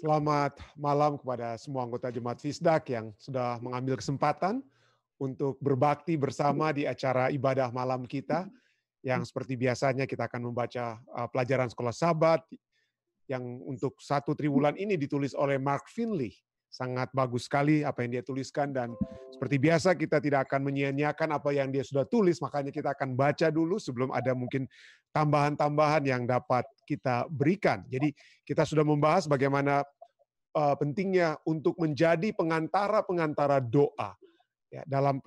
Selamat malam kepada semua anggota Jemaat Fisdak yang sudah mengambil kesempatan untuk berbakti bersama di acara ibadah malam kita, yang seperti biasanya kita akan membaca pelajaran sekolah Sabat yang untuk satu triwulan ini ditulis oleh Mark Finley. Sangat bagus sekali apa yang dia tuliskan, dan seperti biasa kita tidak akan menyia-nyiakan apa yang dia sudah tulis, makanya kita akan baca dulu sebelum ada mungkin tambahan-tambahan yang dapat kita berikan. Jadi kita sudah membahas bagaimana pentingnya untuk menjadi pengantara-pengantara doa ya dalam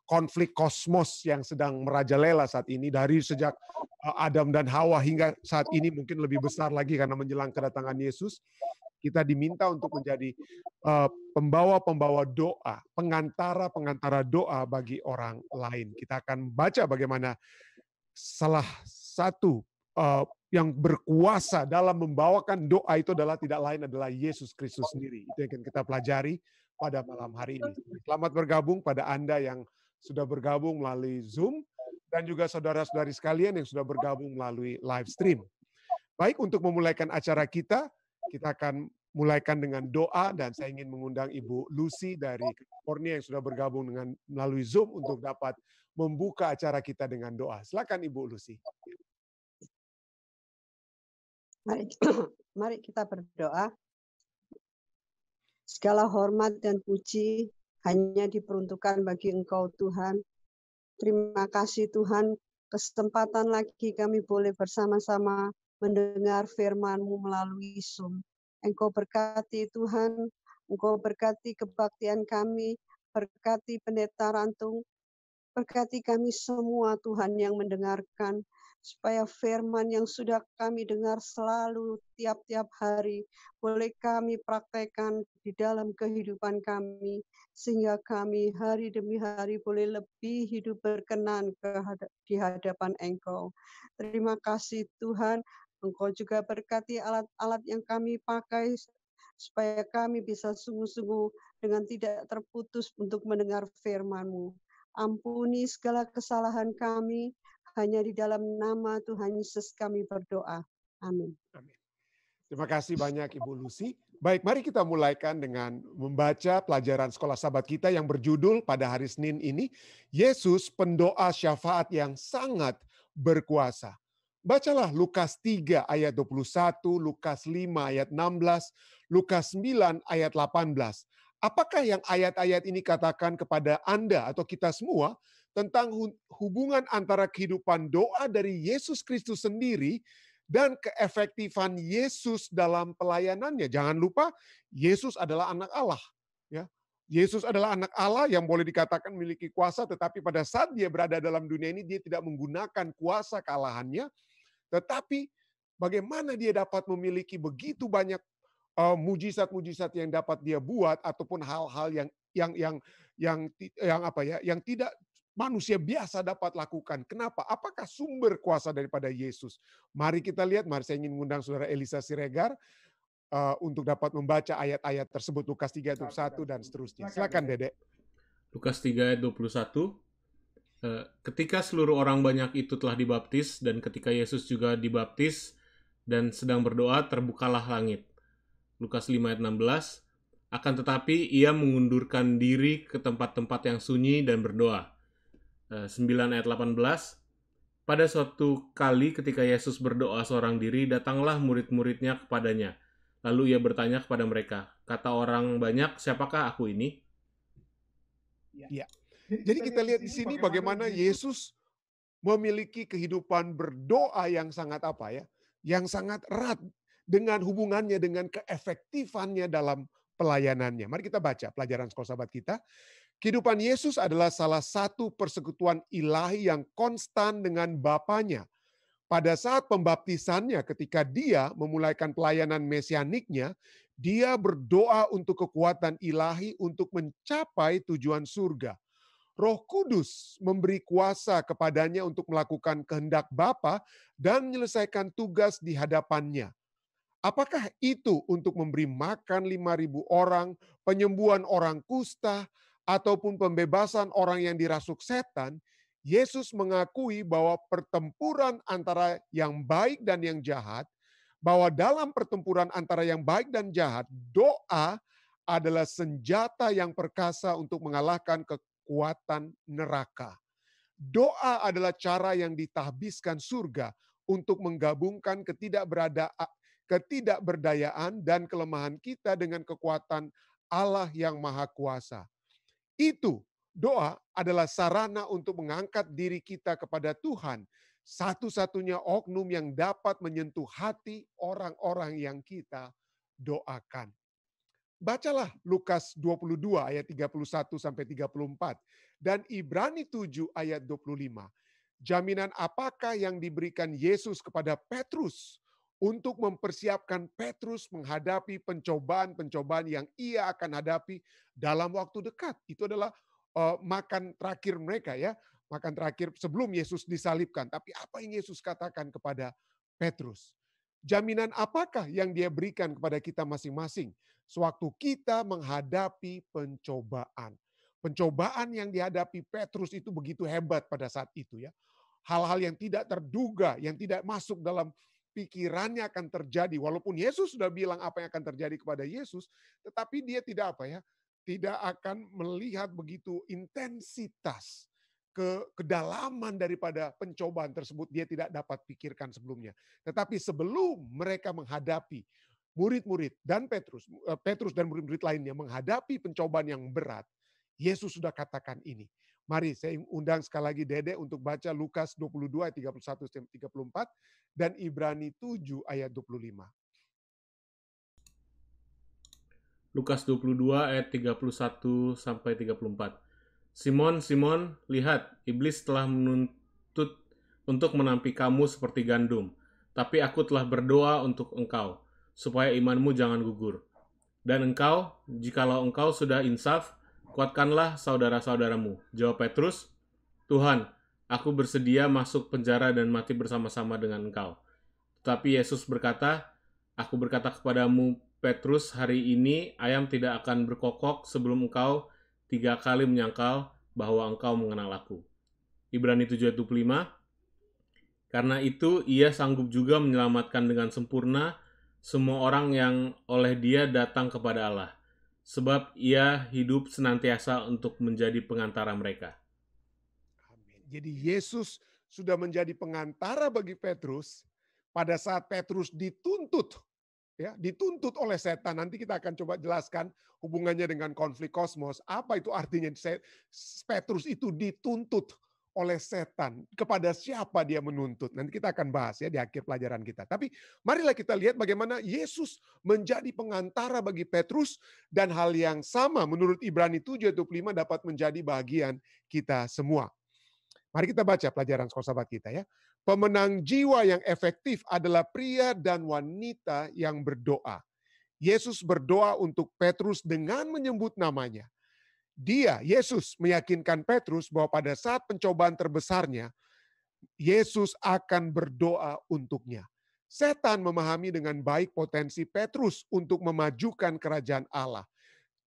konflik kosmos yang sedang merajalela saat ini, dari sejak Adam dan Hawa hingga saat ini mungkin lebih besar lagi karena menjelang kedatangan Yesus. Kita diminta untuk menjadi pembawa-pembawa doa, pengantara-pengantara doa bagi orang lain. Kita akan baca bagaimana salah satu yang berkuasa dalam membawakan doa itu tidak lain adalah Yesus Kristus sendiri. Itu yang akan kita pelajari pada malam hari ini. Selamat bergabung pada Anda yang sudah bergabung melalui Zoom, dan juga saudara-saudari sekalian yang sudah bergabung melalui live stream. Baik, untuk memulaikan acara kita akan mulaikan dengan doa, dan saya ingin mengundang Ibu Lucy dari California yang sudah bergabung melalui Zoom untuk dapat membuka acara kita dengan doa. Silakan Ibu Lucy. Mari kita berdoa. Segala hormat dan puji hanya diperuntukkan bagi Engkau, Tuhan. Terima kasih, Tuhan, kesempatan lagi kami boleh bersama-sama mendengar firman-Mu melalui Zoom. Engkau berkati, Tuhan, Engkau berkati kebaktian kami, berkati pendeta Rantung, berkati kami semua, Tuhan, yang mendengarkan, supaya firman yang sudah kami dengar selalu tiap-tiap hari boleh kami praktekkan di dalam kehidupan kami, sehingga kami hari demi hari boleh lebih hidup berkenan di hadapan Engkau. Terima kasih, Tuhan. Engkau juga berkati alat-alat yang kami pakai, supaya kami bisa sungguh-sungguh dengan tidak terputus untuk mendengar firman-Mu. Ampuni segala kesalahan kami, hanya di dalam nama Tuhan Yesus kami berdoa. Amin. Amin. Terima kasih banyak Ibu Lucy. Baik, mari kita mulaikan dengan membaca pelajaran sekolah Sabat kita yang berjudul pada hari Senin ini, Yesus pendoa syafaat yang sangat berkuasa. Bacalah Lukas 3 ayat 21, Lukas 5 ayat 16, Lukas 9 ayat 18. Apakah yang ayat-ayat ini katakan kepada Anda atau kita semua tentang hubungan antara kehidupan doa dari Yesus Kristus sendiri dan keefektifan Yesus dalam pelayanannya? Jangan lupa, Yesus adalah anak Allah. Ya, Yesus adalah anak Allah yang boleh dikatakan memiliki kuasa, tetapi pada saat dia berada dalam dunia ini, dia tidak menggunakan kuasa kealahannya. Tetapi bagaimana dia dapat memiliki begitu banyak mujizat-mujizat yang dapat dia buat, ataupun hal-hal yang tidak manusia biasa dapat lakukan. Kenapa? Apakah sumber kuasa daripada Yesus? Mari kita lihat. Mari, saya ingin mengundang Saudara Elisa Siregar untuk dapat membaca ayat-ayat tersebut, Lukas 3 ayat 21 dan seterusnya. Silakan, Dedek. Lukas 3 ayat 21. Ketika seluruh orang banyak itu telah dibaptis, dan ketika Yesus juga dibaptis dan sedang berdoa, terbukalah langit. Lukas 5 ayat 16. Akan tetapi ia mengundurkan diri ke tempat-tempat yang sunyi dan berdoa. 9 ayat 18. Pada suatu kali ketika Yesus berdoa seorang diri, datanglah murid-muridnya kepadanya. Lalu ia bertanya kepada mereka, kata orang banyak, siapakah aku ini? Ya. Jadi kita lihat di sini bagaimana Yesus memiliki kehidupan berdoa yang sangat yang sangat erat dengan hubungannya dengan keefektifannya dalam pelayanannya. Mari kita baca pelajaran sekolah Sabat kita. Kehidupan Yesus adalah salah satu persekutuan ilahi yang konstan dengan Bapanya. Pada saat pembaptisannya, ketika dia memulaikan pelayanan mesianiknya, dia berdoa untuk kekuatan ilahi untuk mencapai tujuan surga. Roh Kudus memberi kuasa kepadanya untuk melakukan kehendak Bapa dan menyelesaikan tugas di hadapannya. Apakah itu untuk memberi makan 5.000 orang, penyembuhan orang kusta, ataupun pembebasan orang yang dirasuk setan? Yesus mengakui bahwa pertempuran antara yang baik dan yang jahat bahwa dalam pertempuran antara yang baik dan jahat, doa adalah senjata yang perkasa untuk mengalahkan kekuatan neraka. Doa adalah cara yang ditahbiskan surga untuk menggabungkan ketidakberdayaan dan kelemahan kita dengan kekuatan Allah yang Maha Kuasa. Itu, doa adalah sarana untuk mengangkat diri kita kepada Tuhan, satu-satunya oknum yang dapat menyentuh hati orang-orang yang kita doakan. Bacalah Lukas 22 ayat 31 sampai 34 dan Ibrani 7 ayat 25. Jaminan apakah yang diberikan Yesus kepada Petrus untuk mempersiapkan Petrus menghadapi pencobaan-pencobaan yang ia akan hadapi dalam waktu dekat. Itu adalah makan terakhir mereka ya, makan terakhir sebelum Yesus disalibkan. Tapi apa yang Yesus katakan kepada Petrus? Jaminan apakah yang dia berikan kepada kita masing-masing sewaktu kita menghadapi pencobaan? Pencobaan yang dihadapi Petrus itu begitu hebat pada saat itu ya. Hal-hal yang tidak terduga, yang tidak masuk dalam pikirannya akan terjadi. Walaupun Yesus sudah bilang apa yang akan terjadi kepada Yesus, tetapi dia tidak apa ya, tidak akan melihat begitu intensitas kedalaman daripada pencobaan tersebut dia tidak dapat pikirkan sebelumnya. Tetapi sebelum mereka menghadapi murid-murid dan Petrus dan murid-murid lainnya menghadapi pencobaan yang berat, Yesus sudah katakan ini. Mari saya undang sekali lagi Dede untuk baca Lukas 22 ayat 31 sampai 34 dan Ibrani 7 ayat 25. Lukas 22 ayat 31 sampai 34. Simon, Simon, lihat, iblis telah menuntut untuk menampi kamu seperti gandum. Tapi aku telah berdoa untuk engkau, supaya imanmu jangan gugur. Dan engkau, jikalau engkau sudah insaf, kuatkanlah saudara-saudaramu. Jawab Petrus, Tuhan, aku bersedia masuk penjara dan mati bersama-sama dengan engkau. Tetapi Yesus berkata, aku berkata kepadamu, Petrus, hari ini ayam tidak akan berkokok sebelum engkau 3 kali menyangkal bahwa engkau mengenal aku. Ibrani 7 ayat 25. Karena itu ia sanggup juga menyelamatkan dengan sempurna semua orang yang oleh dia datang kepada Allah. Sebab ia hidup senantiasa untuk menjadi pengantara mereka. Amin. Jadi Yesus sudah menjadi pengantara bagi Petrus pada saat Petrus dituntut. Ya, dituntut oleh setan. Nanti kita akan coba jelaskan hubungannya dengan konflik kosmos. Apa itu artinya Petrus itu dituntut oleh setan. Kepada siapa dia menuntut? Nanti kita akan bahas ya di akhir pelajaran kita. Tapi marilah kita lihat bagaimana Yesus menjadi pengantara bagi Petrus dan hal yang sama menurut Ibrani 7:25 dapat menjadi bagian kita semua. Mari kita baca pelajaran sekolah sahabat kita ya. Pemenang jiwa yang efektif adalah pria dan wanita yang berdoa. Yesus berdoa untuk Petrus dengan menyebut namanya. Yesus meyakinkan Petrus bahwa pada saat pencobaan terbesarnya, Yesus akan berdoa untuknya. Setan memahami dengan baik potensi Petrus untuk memajukan kerajaan Allah.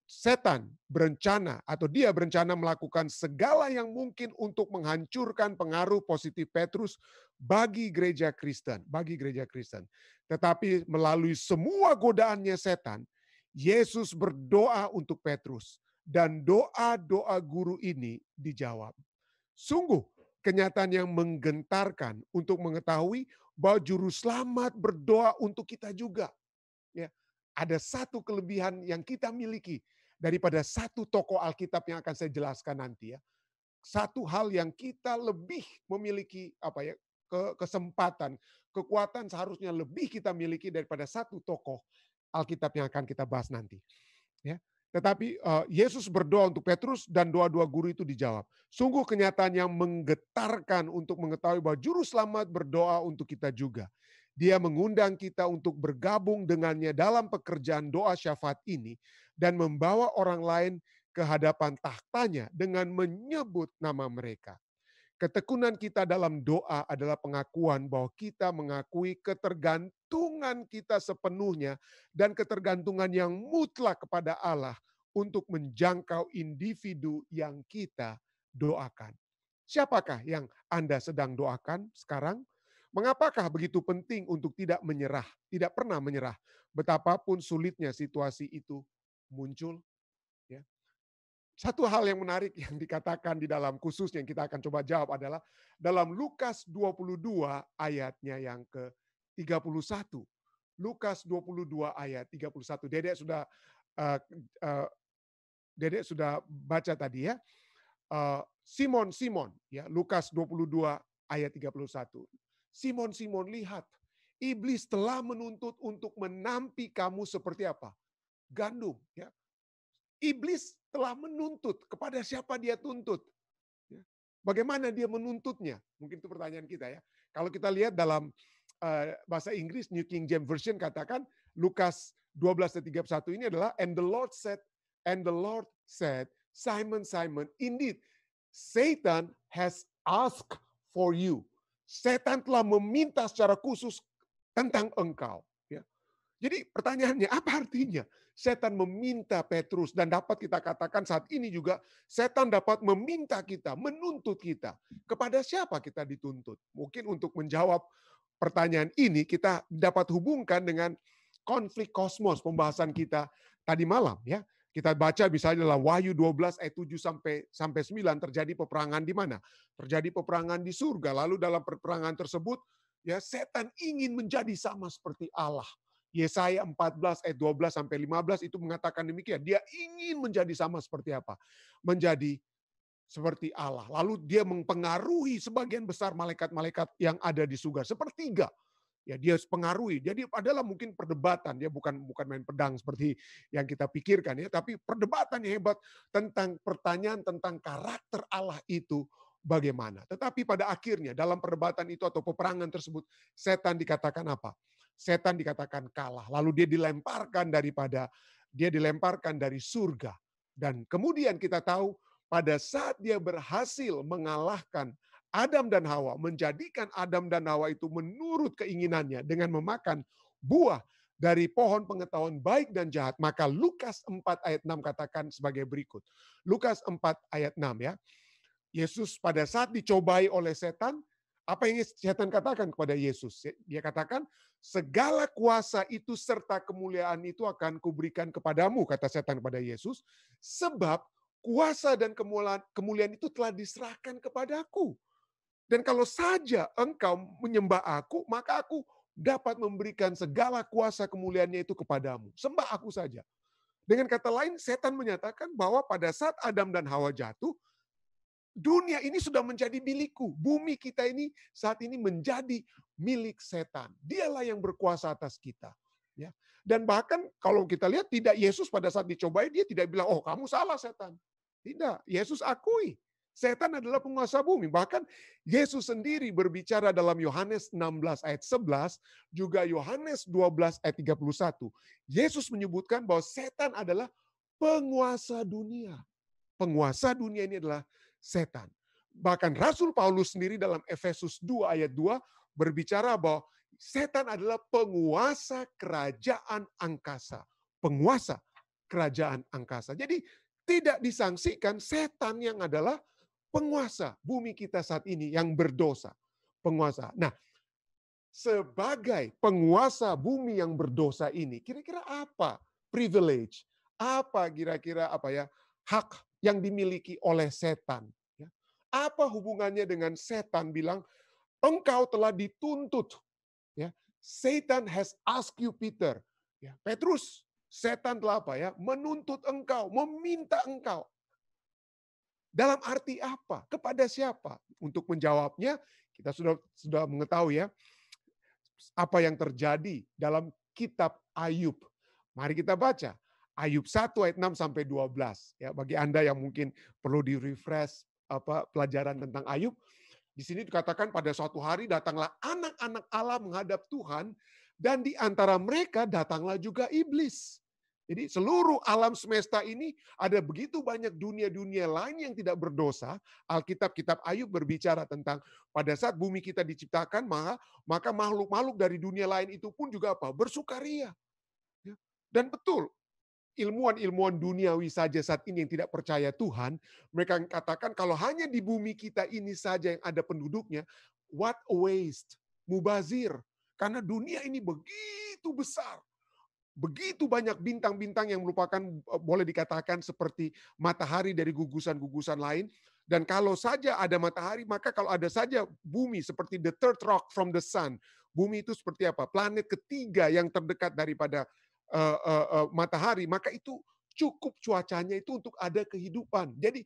Setan berencana atau dia berencana melakukan segala yang mungkin untuk menghancurkan pengaruh positif Petrus bagi gereja Kristen, Tetapi melalui semua godaannya setan, Yesus berdoa untuk Petrus dan doa-doa guru ini dijawab. Sungguh kenyataan yang menggentarkan untuk mengetahui bahwa juru selamat berdoa untuk kita juga. Ya, ada satu kelebihan yang kita miliki daripada satu tokoh Alkitab yang akan saya jelaskan nanti ya. Satu hal yang kita lebih memiliki kesempatan, kekuatan seharusnya lebih kita miliki daripada satu tokoh Alkitab yang akan kita bahas nanti. Ya. Tetapi Yesus berdoa untuk Petrus dan doa-doa guru itu dijawab. Sungguh kenyataan yang menggetarkan untuk mengetahui bahwa juru selamat berdoa untuk kita juga. Dia mengundang kita untuk bergabung dengannya dalam pekerjaan doa syafaat ini dan membawa orang lain ke hadapan tahtanya dengan menyebut nama mereka. Ketekunan kita dalam doa adalah pengakuan bahwa kita mengakui ketergantungan kita sepenuhnya dan ketergantungan yang mutlak kepada Allah untuk menjangkau individu yang kita doakan. Siapakah yang Anda sedang doakan sekarang? Mengapakah begitu penting untuk tidak menyerah, tidak pernah menyerah, betapapun sulitnya situasi itu muncul? Ya. Satu hal yang menarik yang dikatakan di dalam khusus yang kita akan coba jawab adalah dalam Lukas 22 ayatnya yang ke-31. Lukas 22 ayat 31. Eh, eh, Dedek sudah baca tadi ya. Simon, Simon, ya Lukas 22 ayat 31. Simon, Simon, lihat, iblis telah menuntut untuk menampi kamu seperti apa? Gandum, ya. Iblis telah menuntut, kepada siapa dia tuntut? Ya. Bagaimana dia menuntutnya? Mungkin itu pertanyaan kita ya. Kalau kita lihat dalam bahasa Inggris, New King James Version katakan, Lukas 12 ayat 31 ini adalah, and the Lord said, Simon, Simon, indeed, Satan has asked for you. Setan telah meminta secara khusus tentang engkau. Ya. Jadi pertanyaannya, apa artinya? Setan meminta Petrus, dan dapat kita katakan saat ini juga, setan dapat meminta kita, menuntut kita. Kepada siapa kita dituntut? Mungkin untuk menjawab pertanyaan ini, kita dapat hubungkan dengan konflik kosmos pembahasan kita tadi malam. Ya. Kita baca misalnya dalam Wahyu 12 ayat 7 sampai 9, terjadi peperangan di mana? Terjadi peperangan di surga. Lalu dalam peperangan tersebut, ya setan ingin menjadi sama seperti Allah. Yesaya 14 ayat 12 sampai 15 itu mengatakan demikian. Dia ingin menjadi sama seperti apa? Menjadi seperti Allah. Lalu dia mempengaruhi sebagian besar malaikat-malaikat yang ada di surga. Sepertiga. Ya, dia pengaruhi. Jadi adalah mungkin perdebatan. Dia bukan main pedang seperti yang kita pikirkan ya, tapi perdebatan yang hebat tentang pertanyaan tentang karakter Allah itu bagaimana. Tetapi pada akhirnya dalam perdebatan itu atau peperangan tersebut, setan dikatakan apa? Setan dikatakan kalah. Lalu dia dilemparkan dari surga. Dan kemudian kita tahu pada saat dia berhasil mengalahkan Adam dan Hawa, menjadikan Adam dan Hawa itu menurut keinginannya dengan memakan buah dari pohon pengetahuan baik dan jahat, maka Lukas 4 ayat 6 katakan sebagai berikut. Lukas 4 ayat 6 ya. Yesus pada saat dicobai oleh setan, apa yang setan katakan kepada Yesus? Dia katakan, segala kuasa itu serta kemuliaan itu akan kuberikan kepadamu, kata setan kepada Yesus, sebab kuasa dan kemuliaan itu telah diserahkan kepadaku. Dan kalau saja engkau menyembah aku, maka aku dapat memberikan segala kuasa kemuliaannya itu kepadamu. Sembah aku saja. Dengan kata lain, setan menyatakan bahwa pada saat Adam dan Hawa jatuh, dunia ini sudah menjadi milikku. Bumi kita ini saat ini menjadi milik setan. Dialah yang berkuasa atas kita. Ya. Dan bahkan kalau kita lihat, tidak Yesus pada saat dicobai, dia tidak bilang, oh kamu salah setan. Tidak, Yesus akui. Setan adalah penguasa bumi. Bahkan Yesus sendiri berbicara dalam Yohanes 16 ayat 11, juga Yohanes 12 ayat 31. Yesus menyebutkan bahwa setan adalah penguasa dunia. Penguasa dunia ini adalah setan. Bahkan Rasul Paulus sendiri dalam Efesus 2 ayat 2 berbicara bahwa setan adalah penguasa kerajaan angkasa. Penguasa kerajaan angkasa. Jadi tidak disangsikan setan yang adalah penguasa bumi kita saat ini yang berdosa. Penguasa. Nah, sebagai penguasa bumi yang berdosa ini, kira-kira apa privilege? Apa kira-kira hak yang dimiliki oleh setan? Ya. Apa hubungannya dengan setan bilang, engkau telah dituntut. Ya. Satan has asked you, Peter. Ya. Petrus, setan telah menuntut engkau, meminta engkau. Dalam arti apa? Kepada siapa? Untuk menjawabnya, kita sudah mengetahui ya apa yang terjadi dalam kitab Ayub. Mari kita baca. Ayub 1 ayat 6 sampai 12. Ya, bagi Anda yang mungkin perlu di-refresh pelajaran tentang Ayub, di sini dikatakan pada suatu hari datanglah anak-anak Allah menghadap Tuhan, dan di antara mereka datanglah juga iblis. Jadi seluruh alam semesta ini ada begitu banyak dunia-dunia lain yang tidak berdosa. Alkitab, kitab Ayub berbicara tentang pada saat bumi kita diciptakan, maka makhluk-makhluk dari dunia lain itu pun juga bersukaria. Dan betul, ilmuwan-ilmuwan duniawi saja saat ini yang tidak percaya Tuhan, mereka katakan kalau hanya di bumi kita ini saja yang ada penduduknya, what a waste. mubazir. Karena dunia ini begitu besar. Begitu banyak bintang-bintang yang merupakan boleh dikatakan seperti matahari dari gugusan-gugusan lain. Dan kalau saja ada matahari, maka kalau ada saja bumi seperti the third rock from the sun. Bumi itu seperti apa? Planet ketiga yang terdekat daripada matahari, maka itu cukup cuacanya itu untuk ada kehidupan. Jadi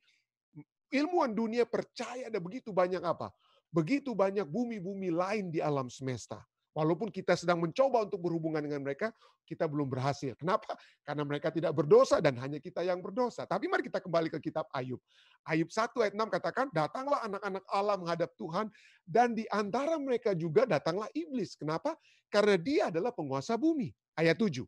ilmuwan dunia percaya ada begitu banyak apa? Begitu banyak bumi-bumi lain di alam semesta. Walaupun kita sedang mencoba untuk berhubungan dengan mereka, kita belum berhasil. Kenapa? Karena mereka tidak berdosa dan hanya kita yang berdosa. Tapi mari kita kembali ke kitab Ayub. Ayub 1 ayat 6 katakan, datanglah anak-anak Allah menghadap Tuhan, dan di antara mereka juga datanglah iblis. Kenapa? Karena dia adalah penguasa bumi. Ayat 7.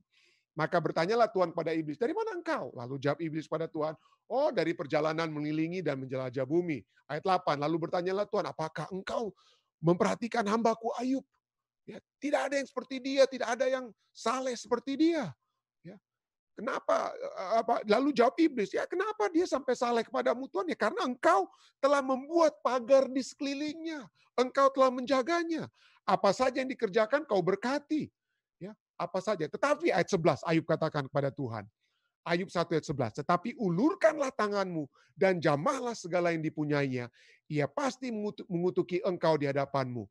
Maka bertanyalah Tuhan pada iblis, dari mana engkau? Lalu jawab iblis pada Tuhan, oh dari perjalanan mengelilingi dan menjelajah bumi. Ayat 8, lalu bertanyalah Tuhan, apakah engkau memperhatikan hambaku Ayub? Ya, tidak ada yang seperti dia, tidak ada yang saleh seperti dia. Ya. Kenapa? Lalu jawab iblis, ya kenapa dia sampai saleh kepadamu Tuhan? Ya karena engkau telah membuat pagar di sekelilingnya. Engkau telah menjaganya. Apa saja yang dikerjakan kau berkati. Ya, apa saja. Tetapi ayat 11 Ayub katakan kepada Tuhan. Ayub 1 ayat 11. Tetapi ulurkanlah tanganmu dan jamahlah segala yang dipunyainya. Ia pasti mengutuki engkau di hadapanmu.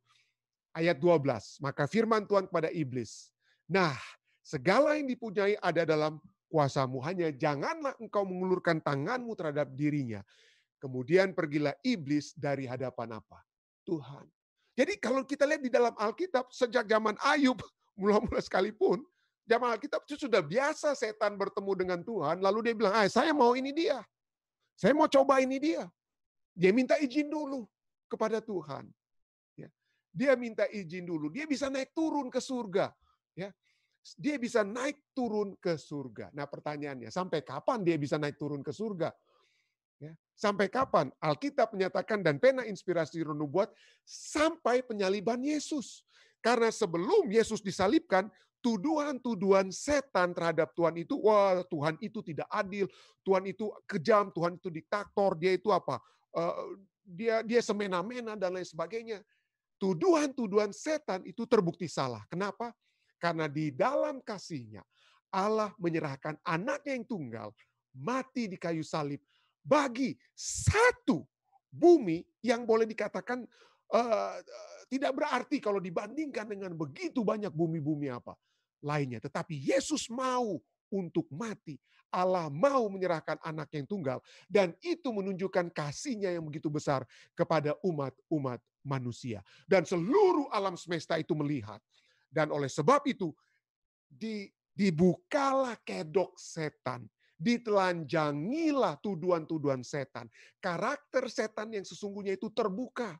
Ayat 12, maka firman Tuhan kepada iblis, nah segala yang dipunyai ada dalam kuasamu, hanya janganlah engkau mengulurkan tanganmu terhadap dirinya. Kemudian pergilah iblis dari hadapan apa? Tuhan. Jadi kalau kita lihat di dalam Alkitab, sejak zaman Ayub, mula-mula sekalipun, zaman Alkitab itu sudah biasa setan bertemu dengan Tuhan, lalu dia bilang, saya mau ini dia. Saya mau coba ini dia. Dia minta izin dulu kepada Tuhan. Dia minta izin dulu. Dia bisa naik turun ke surga. Ya, dia bisa naik turun ke surga. Nah pertanyaannya, sampai kapan dia bisa naik turun ke surga? Ya, sampai kapan? Alkitab menyatakan dan pena inspirasi nubuat sampai penyaliban Yesus. Karena sebelum Yesus disalibkan, tuduhan-tuduhan setan terhadap Tuhan itu, wah Tuhan itu tidak adil, Tuhan itu kejam, Tuhan itu diktator, dia itu apa? Dia semena-mena dan lain sebagainya. Tuduhan-tuduhan setan itu terbukti salah. Kenapa? Karena di dalam kasih-Nya Allah menyerahkan anaknya yang tunggal mati di kayu salib bagi satu bumi yang boleh dikatakan tidak berarti kalau dibandingkan dengan begitu banyak bumi-bumi apa lainnya. Tetapi Yesus mau untuk mati. Allah mau menyerahkan anak yang tunggal. Dan itu menunjukkan kasih-Nya yang begitu besar kepada umat-umat manusia. Dan seluruh alam semesta itu melihat. Dan oleh sebab itu, dibukalah kedok setan. Ditelanjangilah tuduhan-tuduhan setan. Karakter setan yang sesungguhnya itu terbuka.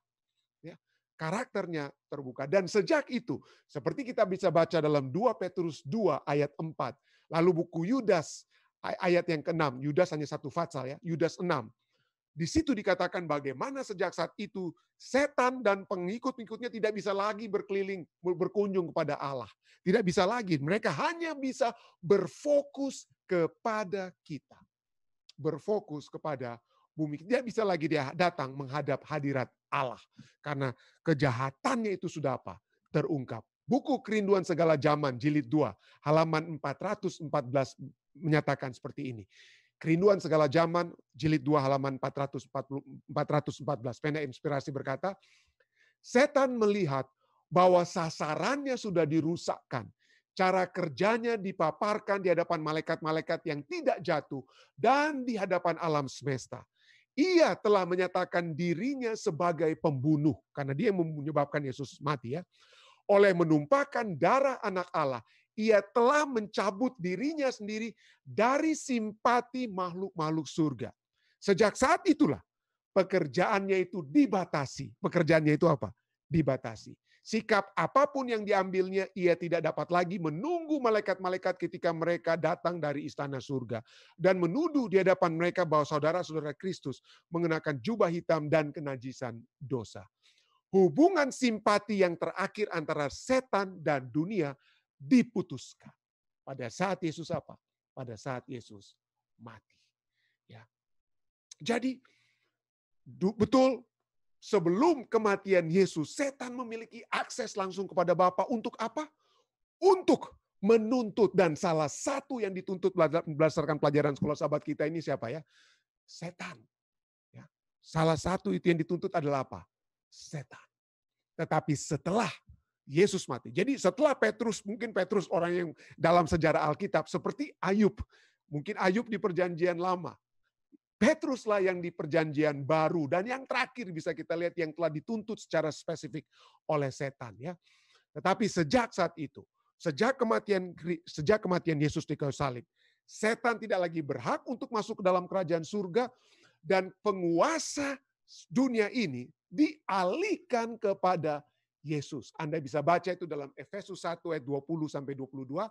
Ya, karakternya terbuka. Dan sejak itu, seperti kita bisa baca dalam 2 Petrus 2 ayat 4. Lalu buku Yudas ayat yang ke-6. Yudas hanya satu fatsal ya. Yudas 6. Di situ dikatakan bagaimana sejak saat itu setan dan pengikut-pengikutnya tidak bisa lagi berkunjung kepada Allah. Tidak bisa lagi. Mereka hanya bisa berfokus kepada kita. Berfokus kepada bumi. Tidak bisa lagi dia datang menghadap hadirat Allah. Karena kejahatannya itu sudah apa? Terungkap. Buku Kerinduan Segala Zaman, jilid 2, halaman 414 menyatakan seperti ini. Kerinduan Segala Zaman, jilid 2 halaman 414. Pena inspirasi berkata, setan melihat bahwa sasarannya sudah dirusakkan. Cara kerjanya dipaparkan di hadapan malaikat-malaikat yang tidak jatuh dan di hadapan alam semesta. Ia telah menyatakan dirinya sebagai pembunuh, karena dia yang menyebabkan Yesus mati ya. Oleh menumpahkan darah anak Allah, ia telah mencabut dirinya sendiri dari simpati makhluk-makhluk surga. Sejak saat itulah pekerjaannya itu dibatasi. Pekerjaannya itu apa? Dibatasi. Sikap apapun yang diambilnya, ia tidak dapat lagi menunggu malaikat-malaikat ketika mereka datang dari istana surga. Dan menuduh di hadapan mereka bahwa saudara-saudara Kristus mengenakan jubah hitam dan kenajisan dosa. Hubungan simpati yang terakhir antara setan dan dunia diputuskan pada saat Yesus apa? Pada saat Yesus mati. Ya. Jadi betul sebelum kematian Yesus, setan memiliki akses langsung kepada Bapa untuk apa? Untuk menuntut, dan salah satu yang dituntut berdasarkan pelajaran sekolah sahabat kita ini siapa ya? Setan. Ya. Salah satu itu yang dituntut adalah apa? Setan. Tetapi setelah Yesus mati. Jadi setelah Petrus, mungkin Petrus orang yang dalam sejarah Alkitab seperti Ayub. Mungkin Ayub di perjanjian lama. Petruslah yang di perjanjian baru. Dan yang terakhir bisa kita lihat yang telah dituntut secara spesifik oleh setan. Ya. Tetapi sejak saat itu, sejak kematian Yesus di kayu salib, setan tidak lagi berhak untuk masuk ke dalam kerajaan surga, dan penguasa dunia ini dialihkan kepada Yesus. Anda bisa baca itu dalam Efesus 1 ayat 20 sampai 22,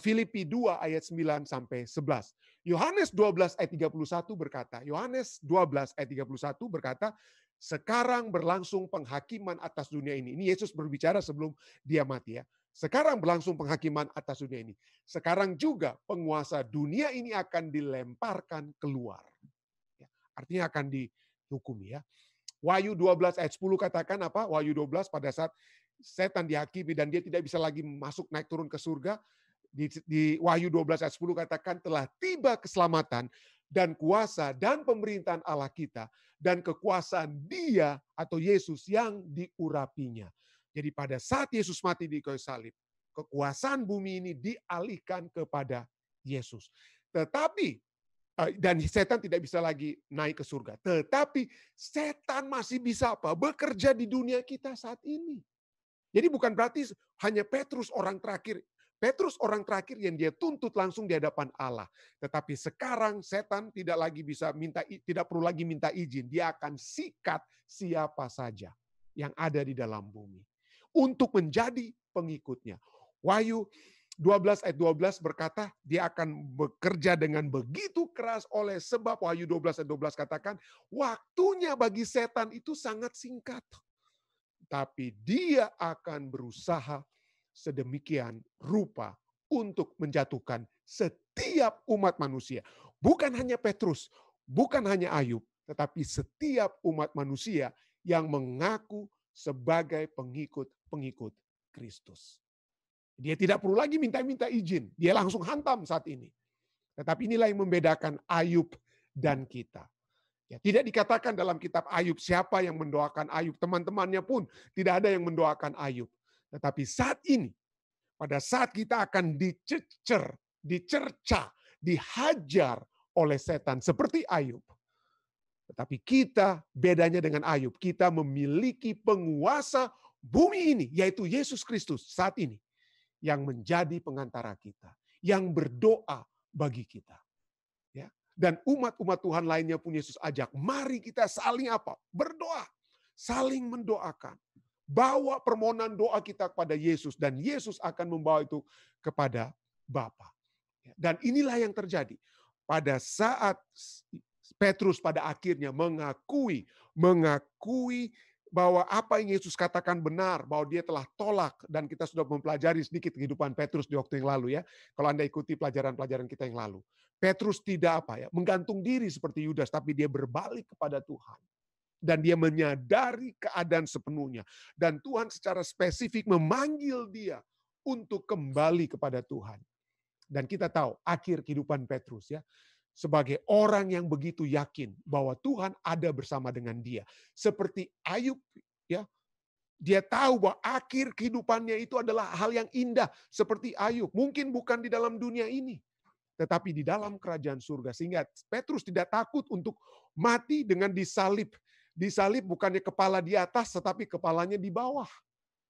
Filipi 2 ayat 9 sampai 11. Yohanes 12 ayat 31 berkata, Yohanes 12 ayat 31 berkata, sekarang berlangsung penghakiman atas dunia ini. Ini Yesus berbicara sebelum dia mati ya. Sekarang berlangsung penghakiman atas dunia ini. Sekarang juga penguasa dunia ini akan dilemparkan keluar. Ya, artinya akan dihukumi ya. Wahyu 12 ayat 10 katakan apa? Wahyu 12 pada saat setan dihakimi dan dia tidak bisa lagi masuk naik turun ke surga. Di Wahyu 12 ayat 10 katakan telah tiba keselamatan dan kuasa dan pemerintahan Allah kita dan kekuasaan Dia atau Yesus yang diurapinya. Jadi pada saat Yesus mati di kayu salib, kekuasaan bumi ini dialihkan kepada Yesus. Tetapi dan setan tidak bisa lagi naik ke surga. Tetapi setan masih bisa apa? Bekerja di dunia kita saat ini. Jadi bukan berarti hanya Petrus orang terakhir. Petrus orang terakhir yang dia tuntut langsung di hadapan Allah. Tetapi sekarang setan tidak perlu lagi minta izin. Dia akan sikat siapa saja yang ada di dalam bumi untuk menjadi pengikutnya. Wahyu 12 ayat 12 berkata dia akan bekerja dengan begitu keras oleh sebab Wahyu 12 ayat 12 katakan waktunya bagi setan itu sangat singkat. Tapi dia akan berusaha sedemikian rupa untuk menjatuhkan setiap umat manusia. Bukan hanya Petrus, bukan hanya Ayub, tetapi setiap umat manusia yang mengaku sebagai pengikut Kristus. Dia tidak perlu lagi minta izin, dia langsung hantam saat ini. Tetapi inilah yang membedakan Ayub dan kita. Ya, tidak dikatakan dalam kitab Ayub siapa yang mendoakan Ayub, teman-temannya pun tidak ada yang mendoakan Ayub. Tetapi saat ini, pada saat kita akan dicerca, dihajar oleh setan seperti Ayub. Tetapi kita bedanya dengan Ayub, kita memiliki penguasa bumi ini, yaitu Yesus Kristus saat ini, yang menjadi pengantara kita, yang berdoa bagi kita. Ya. Dan umat-umat Tuhan lainnya pun Yesus ajak, mari kita saling apa? Berdoa, saling mendoakan. Bawa permohonan doa kita kepada Yesus dan Yesus akan membawa itu kepada Bapa. Dan inilah yang terjadi pada saat Petrus pada akhirnya mengakui bahwa apa yang Yesus katakan benar, bahwa dia telah tolak, dan kita sudah mempelajari sedikit kehidupan Petrus di waktu yang lalu ya. Kalau Anda ikuti pelajaran-pelajaran kita yang lalu. Petrus tidak menggantung diri seperti Yudas, tapi dia berbalik kepada Tuhan. Dan dia menyadari keadaan sepenuhnya. Dan Tuhan secara spesifik memanggil dia untuk kembali kepada Tuhan. Dan kita tahu akhir kehidupan Petrus ya. Sebagai orang yang begitu yakin bahwa Tuhan ada bersama dengan dia. Seperti Ayub ya. Dia tahu bahwa akhir kehidupannya itu adalah hal yang indah. Seperti Ayub. Mungkin bukan di dalam dunia ini. Tetapi di dalam kerajaan surga. Sehingga Petrus tidak takut untuk mati dengan disalib. Disalib bukannya kepala di atas, tetapi kepalanya di bawah.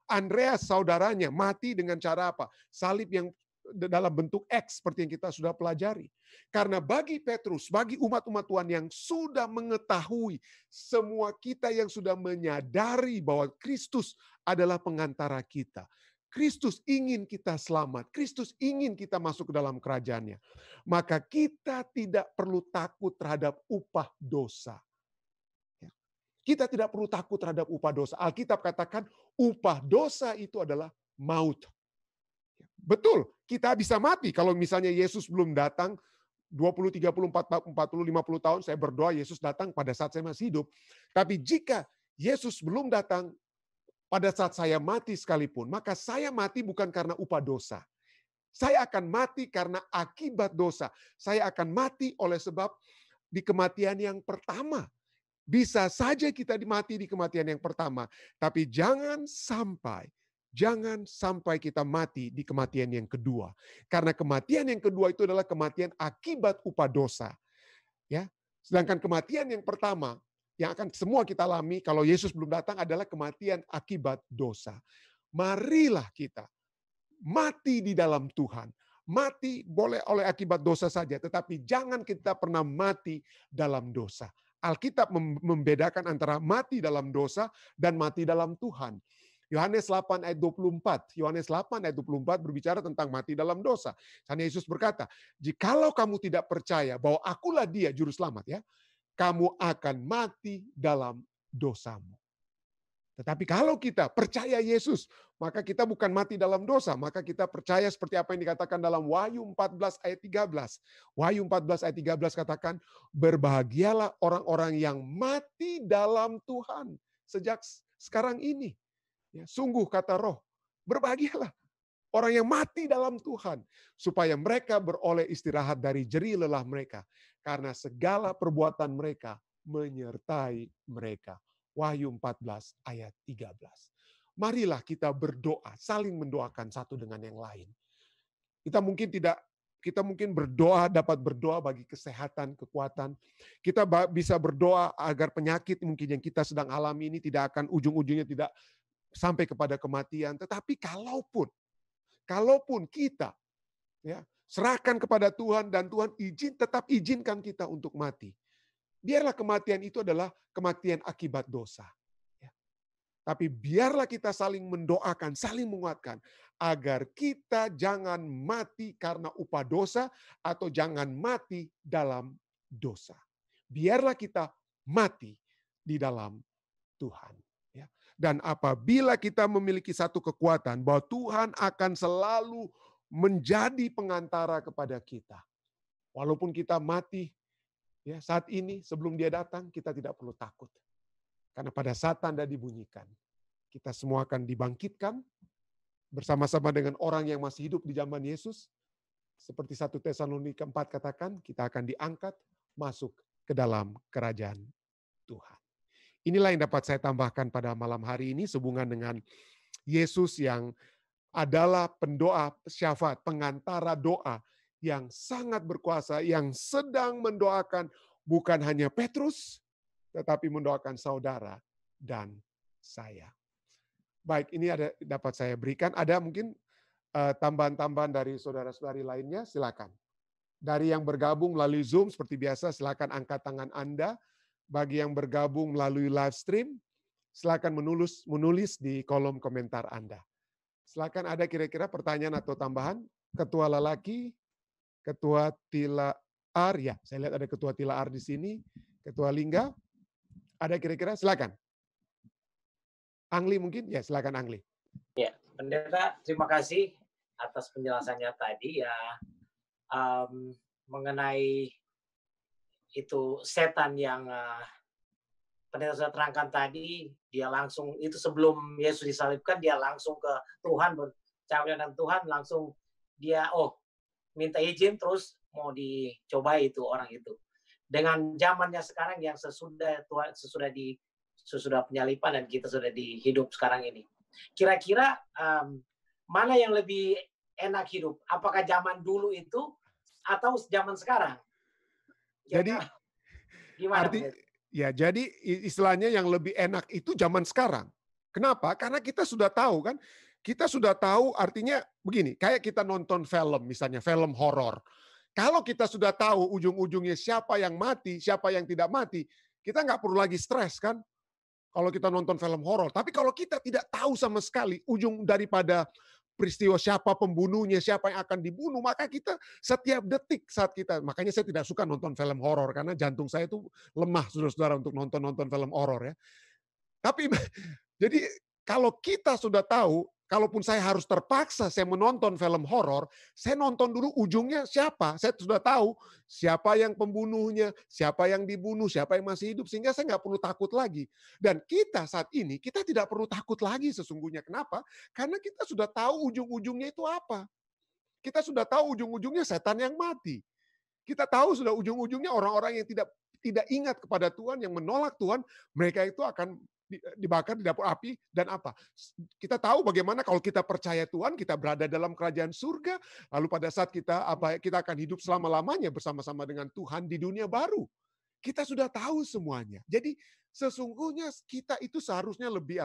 Andreas saudaranya mati dengan cara apa? Salib yang dalam bentuk X seperti yang kita sudah pelajari. Karena bagi Petrus, bagi umat-umat Tuhan yang sudah mengetahui, semua kita yang sudah menyadari bahwa Kristus adalah pengantara kita. Kristus ingin kita selamat. Kristus ingin kita masuk ke dalam kerajaannya. Maka kita tidak perlu takut terhadap upah dosa. Kita tidak perlu takut terhadap upah dosa. Alkitab katakan upah dosa itu adalah maut. Betul, kita bisa mati. Kalau misalnya Yesus belum datang 20, 30, 40, 50 tahun, saya berdoa Yesus datang pada saat saya masih hidup. Tapi jika Yesus belum datang pada saat saya mati sekalipun, maka saya mati bukan karena upah dosa. Saya akan mati karena akibat dosa. Saya akan mati oleh sebab di kematian yang pertama. Bisa saja kita mati di kematian yang pertama, tapi jangan sampai kita mati di kematian yang kedua. Karena kematian yang kedua itu adalah kematian akibat upah dosa. Ya. Sedangkan kematian yang pertama yang akan semua kita alami kalau Yesus belum datang adalah kematian akibat dosa. Marilah kita mati di dalam Tuhan. Mati boleh oleh akibat dosa saja, tetapi jangan kita pernah mati dalam dosa. Alkitab membedakan antara mati dalam dosa dan mati dalam Tuhan. Yohanes 8 ayat 24. Yohanes 8 ayat 24 berbicara tentang mati dalam dosa. Karena Yesus berkata, "Jikalau kamu tidak percaya bahwa akulah Dia juru selamat ya, kamu akan mati dalam dosamu." Tetapi kalau kita percaya Yesus, maka kita bukan mati dalam dosa, maka kita percaya seperti apa yang dikatakan dalam Wahyu 14 ayat 13. Wahyu 14 ayat 13 katakan, "Berbahagialah orang-orang yang mati dalam Tuhan sejak sekarang ini." Ya, sungguh kata Roh, berbahagialah orang yang mati dalam Tuhan, supaya mereka beroleh istirahat dari jerih lelah mereka, karena segala perbuatan mereka menyertai mereka. Wahyu 14 ayat 13. Marilah kita berdoa, saling mendoakan satu dengan yang lain. Kita mungkin berdoa, dapat berdoa bagi kesehatan, kekuatan. Kita bisa berdoa agar penyakit mungkin yang kita sedang alami ini tidak akan ujung-ujungnya tidak sampai kepada kematian. Tetapi kalaupun kita ya serahkan kepada Tuhan dan Tuhan tetap izinkan kita untuk mati. Biarlah kematian itu adalah kematian akibat dosa. Ya. Tapi biarlah kita saling mendoakan, saling menguatkan, agar kita jangan mati karena upah dosa atau jangan mati dalam dosa. Biarlah kita mati di dalam Tuhan. Ya. Dan apabila kita memiliki satu kekuatan bahwa Tuhan akan selalu menjadi pengantara kepada kita. Walaupun kita mati, ya, saat ini sebelum Dia datang kita tidak perlu takut. Karena pada saat tanda dibunyikan, kita semua akan dibangkitkan bersama-sama dengan orang yang masih hidup di zaman Yesus. Seperti 1 Tesalonika 4 katakan, kita akan diangkat masuk ke dalam kerajaan Tuhan. Inilah yang dapat saya tambahkan pada malam hari ini sehubungan dengan Yesus yang adalah pendoa syafaat, pengantara doa yang sangat berkuasa, yang sedang mendoakan bukan hanya Petrus, tetapi mendoakan saudara dan saya. Baik, ini dapat saya berikan. Ada mungkin tambahan-tambahan dari saudara-saudari lainnya, silakan. Dari yang bergabung melalui Zoom, seperti biasa, silakan angkat tangan Anda. Bagi yang bergabung melalui live stream, silakan menulis di kolom komentar Anda. Silakan, ada kira-kira pertanyaan atau tambahan? Ketua lelaki, Ketua Tilaar, ya, saya lihat ada Ketua Tilaar di sini. Ketua Lingga, ada kira-kira? Silakan. Angli mungkin? Ya, silakan Angli. Ya, Pendeta, terima kasih atas penjelasannya tadi ya, mengenai itu setan yang Pendeta sudah terangkan tadi. Dia langsung, itu sebelum Yesus disalibkan, dia langsung ke Tuhan, bercakap dengan Tuhan, langsung dia minta izin, terus mau dicoba itu orang itu. Dengan zamannya sekarang yang sesudah penyalipan dan kita sudah di hidup sekarang ini. Kira-kira mana yang lebih enak hidup? Apakah zaman dulu itu atau zaman sekarang? Jadi gimana? Jadi istilahnya yang lebih enak itu zaman sekarang. Kenapa? Karena kita sudah tahu kan. Kita sudah tahu, artinya begini, kayak kita nonton film, misalnya film horor. Kalau kita sudah tahu ujung-ujungnya siapa yang mati, siapa yang tidak mati, kita nggak perlu lagi stres kan? Kalau kita nonton film horor. Tapi kalau kita tidak tahu sama sekali ujung daripada peristiwa siapa pembunuhnya, siapa yang akan dibunuh, maka kita setiap detik saat kita, makanya saya tidak suka nonton film horor karena jantung saya itu lemah, saudara-saudara, untuk nonton film horor ya. Tapi jadi kalau kita sudah tahu Kalaupun saya harus terpaksa saya menonton film horor, saya nonton dulu ujungnya siapa. Saya sudah tahu siapa yang pembunuhnya, siapa yang dibunuh, siapa yang masih hidup. Sehingga saya nggak perlu takut lagi. Dan kita saat ini, kita tidak perlu takut lagi sesungguhnya. Kenapa? Karena kita sudah tahu ujung-ujungnya itu apa. Kita sudah tahu ujung-ujungnya setan yang mati. Kita tahu sudah ujung-ujungnya orang-orang yang tidak ingat kepada Tuhan, yang menolak Tuhan, mereka itu akan dibakar di dapur api dan apa? Kita tahu bagaimana kalau kita percaya Tuhan, kita berada dalam kerajaan surga, lalu pada saat kita akan hidup selama-lamanya bersama-sama dengan Tuhan di dunia baru. Kita sudah tahu semuanya. Jadi sesungguhnya kita itu seharusnya lebih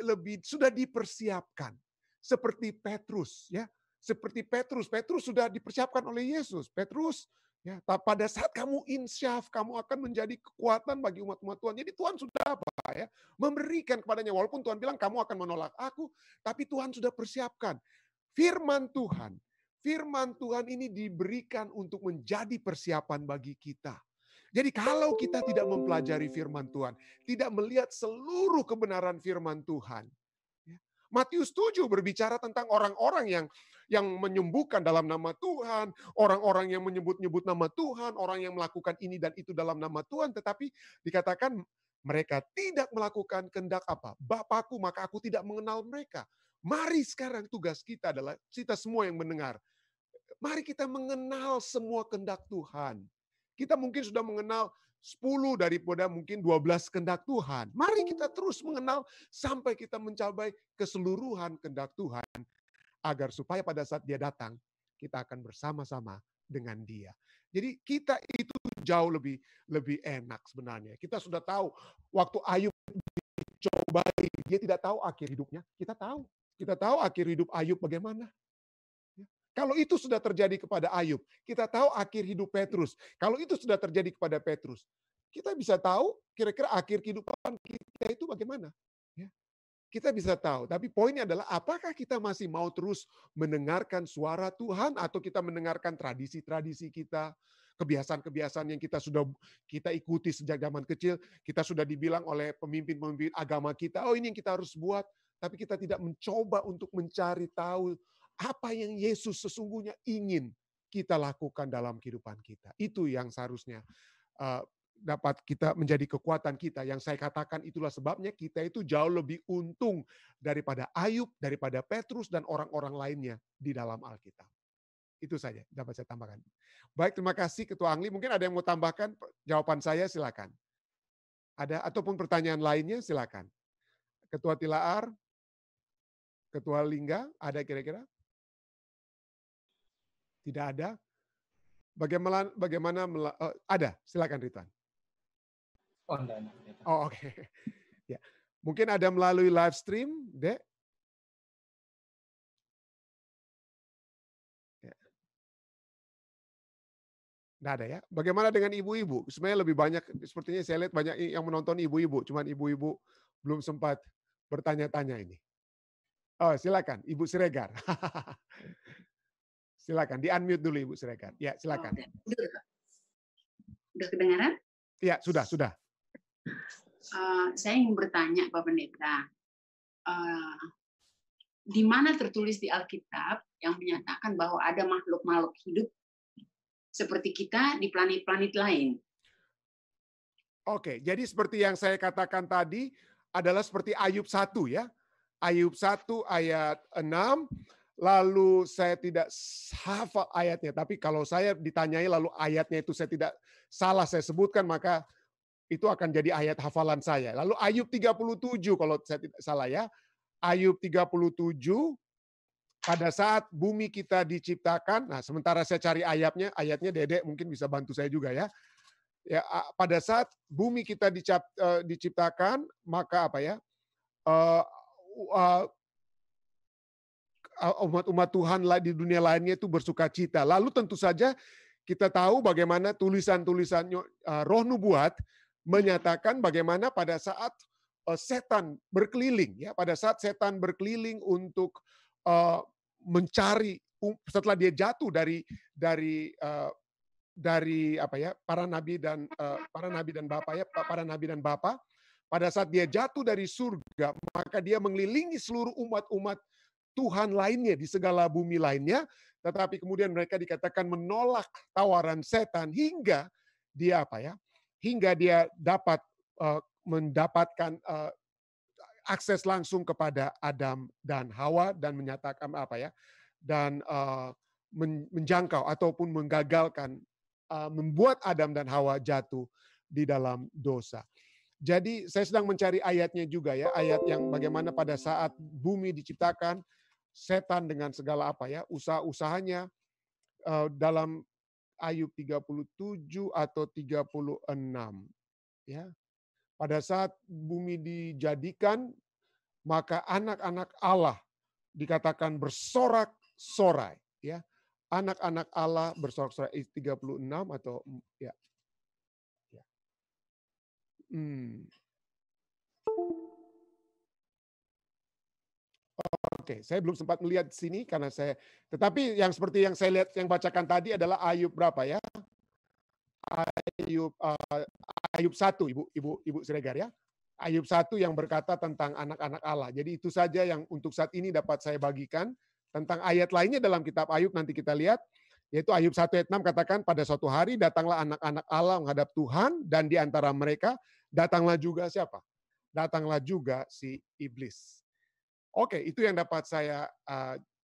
lebih sudah dipersiapkan. Seperti Petrus ya. Seperti Petrus sudah dipersiapkan oleh Yesus. Petrus, ya, pada saat kamu insyaf, kamu akan menjadi kekuatan bagi umat-umat Tuhan. Jadi Tuhan sudah memberikan kepadanya. Walaupun Tuhan bilang kamu akan menolak aku, tapi Tuhan sudah persiapkan. Firman Tuhan ini diberikan untuk menjadi persiapan bagi kita. Jadi kalau kita tidak mempelajari firman Tuhan, tidak melihat seluruh kebenaran firman Tuhan. Matius 7 berbicara tentang orang-orang yang menyembuhkan dalam nama Tuhan, orang-orang yang menyebut-nyebut nama Tuhan, orang yang melakukan ini dan itu dalam nama Tuhan, tetapi dikatakan mereka tidak melakukan kehendak apa? Bapakku, maka aku tidak mengenal mereka. Mari sekarang tugas kita adalah, kita semua yang mendengar, mari kita mengenal semua kehendak Tuhan. Kita mungkin sudah mengenal 10 daripada mungkin 12 kehendak Tuhan. Mari kita terus mengenal sampai kita mencapai keseluruhan kehendak Tuhan. Agar supaya pada saat dia datang, kita akan bersama-sama dengan dia. Jadi kita itu jauh lebih enak sebenarnya. Kita sudah tahu waktu Ayub dicobai, dia tidak tahu akhir hidupnya. Kita tahu. Kita tahu akhir hidup Ayub bagaimana. Kalau itu sudah terjadi kepada Ayub, kita tahu akhir hidup Petrus. Kalau itu sudah terjadi kepada Petrus, kita bisa tahu kira-kira akhir kehidupan kita itu bagaimana. Ya. Kita bisa tahu, tapi poinnya adalah apakah kita masih mau terus mendengarkan suara Tuhan atau kita mendengarkan tradisi-tradisi kita, kebiasaan-kebiasaan yang kita ikuti sejak zaman kecil, kita sudah dibilang oleh pemimpin-pemimpin agama kita, oh ini yang kita harus buat, tapi kita tidak mencoba untuk mencari tahu apa yang Yesus sesungguhnya ingin kita lakukan dalam kehidupan kita. Itu yang seharusnya dapat kita menjadi kekuatan kita. Yang saya katakan itulah sebabnya kita itu jauh lebih untung daripada Ayub, daripada Petrus, dan orang-orang lainnya di dalam Alkitab. Itu saja dapat saya tambahkan. Baik, terima kasih Ketua Angli. Mungkin ada yang mau tambahkan jawaban saya, silakan. Ada ataupun pertanyaan lainnya, silakan. Ketua Tilaar, Ketua Lingga, ada kira-kira? Tidak ada. Bagaimana ada? Silakan Ridwan. Oh, enggak. Oh, oke. Ya. Mungkin ada melalui live stream, Dek? Ya. Nggak ada ya. Bagaimana dengan ibu-ibu? Sebenarnya lebih banyak, sepertinya saya lihat banyak yang menonton ibu-ibu. Cuman ibu-ibu belum sempat bertanya-tanya ini. Oh, silakan, Ibu Siregar. Silakan, di-unmute dulu Ibu Siregar. Ya, silakan. Udah kedengaran? Ya, sudah. Saya ingin bertanya Pak Pendeta, di mana tertulis di Alkitab yang menyatakan bahwa ada makhluk-makhluk hidup seperti kita di planet-planet lain? Oke, jadi seperti yang saya katakan tadi adalah seperti Ayub 1 ya. Ayub 1 ayat 6, lalu saya tidak hafal ayatnya, tapi kalau saya ditanyai lalu ayatnya itu saya tidak salah saya sebutkan, maka itu akan jadi ayat hafalan saya. Lalu Ayub 37 kalau saya tidak salah ya. Ayub 37, pada saat bumi kita diciptakan, nah sementara saya cari ayatnya Dedek mungkin bisa bantu saya juga ya. Ya, pada saat bumi kita diciptakan, maka umat-umat Tuhan di dunia lainnya itu bersukacita. Lalu tentu saja kita tahu bagaimana tulisan-tulisan Roh Nubuat menyatakan bagaimana pada saat setan berkeliling, ya, pada saat setan berkeliling untuk mencari setelah dia jatuh dari para nabi dan bapa, pada saat dia jatuh dari surga, maka dia mengelilingi seluruh umat-umat Tuhan lainnya di segala bumi lainnya, tetapi kemudian mereka dikatakan menolak tawaran setan hingga dia hingga dia dapat mendapatkan akses langsung kepada Adam dan Hawa dan menyatakan dan menjangkau ataupun menggagalkan membuat Adam dan Hawa jatuh di dalam dosa. Jadi saya sedang mencari ayatnya juga ya, ayat yang bagaimana pada saat bumi diciptakan, setan dengan segala usaha-usahanya dalam Ayub 37 atau 36 ya. Pada saat bumi dijadikan, maka anak-anak Allah dikatakan bersorak-sorai ya. Anak-anak Allah bersorak-sorai 36 atau ya. Oke, saya belum sempat melihat sini karena tetapi yang seperti yang saya lihat yang bacakan tadi adalah Ayub berapa ya? Ayub 1 Ibu Siregar ya. Ayub 1 yang berkata tentang anak-anak Allah. Jadi itu saja yang untuk saat ini dapat saya bagikan. Tentang ayat lainnya dalam kitab Ayub nanti kita lihat, yaitu Ayub 1 ayat 6 katakan pada suatu hari datanglah anak-anak Allah menghadap Tuhan dan di antara mereka datanglah juga siapa? Datanglah juga si iblis. Oke, itu yang dapat saya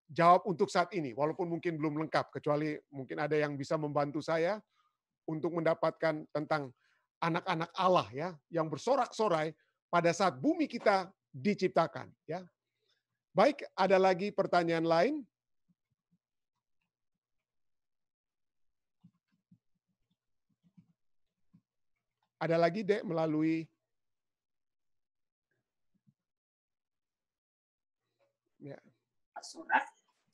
jawab untuk saat ini, walaupun mungkin belum lengkap, kecuali mungkin ada yang bisa membantu saya untuk mendapatkan tentang anak-anak Allah ya, yang bersorak-sorai pada saat bumi kita diciptakan. Ya. Baik, ada lagi pertanyaan lain? Ada lagi, Dek, melalui ya.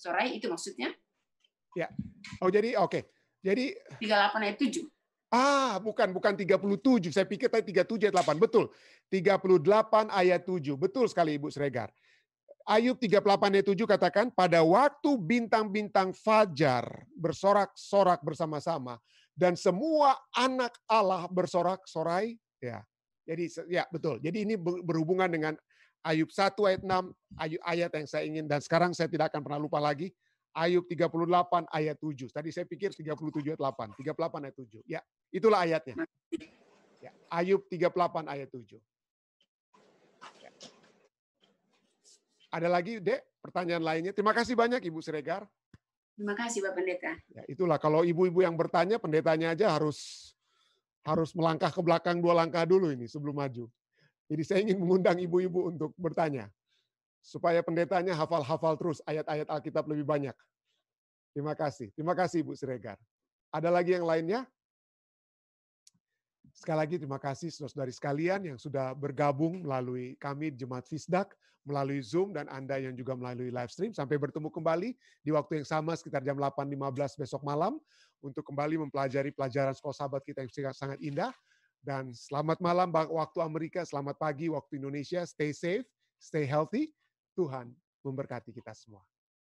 Sorai itu maksudnya? Ya. Oh, jadi oke. Jadi 38 ayat 7. Bukan 37. Saya pikir tadi 37 ayat 8. Betul. 38 ayat 7. Betul sekali Ibu Siregar. Ayub 38 ayat 7 katakan, pada waktu bintang-bintang fajar bersorak-sorak bersama-sama dan semua anak Allah bersorak-sorai. Ya. Jadi ya betul. Jadi ini berhubungan dengan Ayub 1 ayat 6, ayat yang saya ingin, dan sekarang saya tidak akan pernah lupa lagi, Ayub 38 ayat 7. Tadi saya pikir 37 ayat 8, 38 ayat 7. Ya, itulah ayatnya. Ya, Ayub 38 ayat 7. Ya. Ada lagi, Dek, pertanyaan lainnya? Terima kasih banyak, Ibu Siregar. Terima kasih, Pak Pendeta. Ya, itulah, kalau ibu-ibu yang bertanya, pendetanya aja harus melangkah ke belakang 2 langkah dulu ini sebelum maju. Jadi saya ingin mengundang ibu-ibu untuk bertanya. Supaya pendetanya hafal-hafal terus ayat-ayat Alkitab lebih banyak. Terima kasih. Terima kasih Ibu Siregar. Ada lagi yang lainnya? Sekali lagi terima kasih saudara-saudari sekalian yang sudah bergabung melalui kami Jemaat Fisdak, melalui Zoom, dan Anda yang juga melalui live stream. Sampai bertemu kembali di waktu yang sama sekitar jam 8.15 besok malam untuk kembali mempelajari pelajaran sekolah sahabat kita yang sangat indah. Dan selamat malam waktu Amerika, selamat pagi waktu Indonesia. Stay safe, stay healthy. Tuhan memberkati kita semua.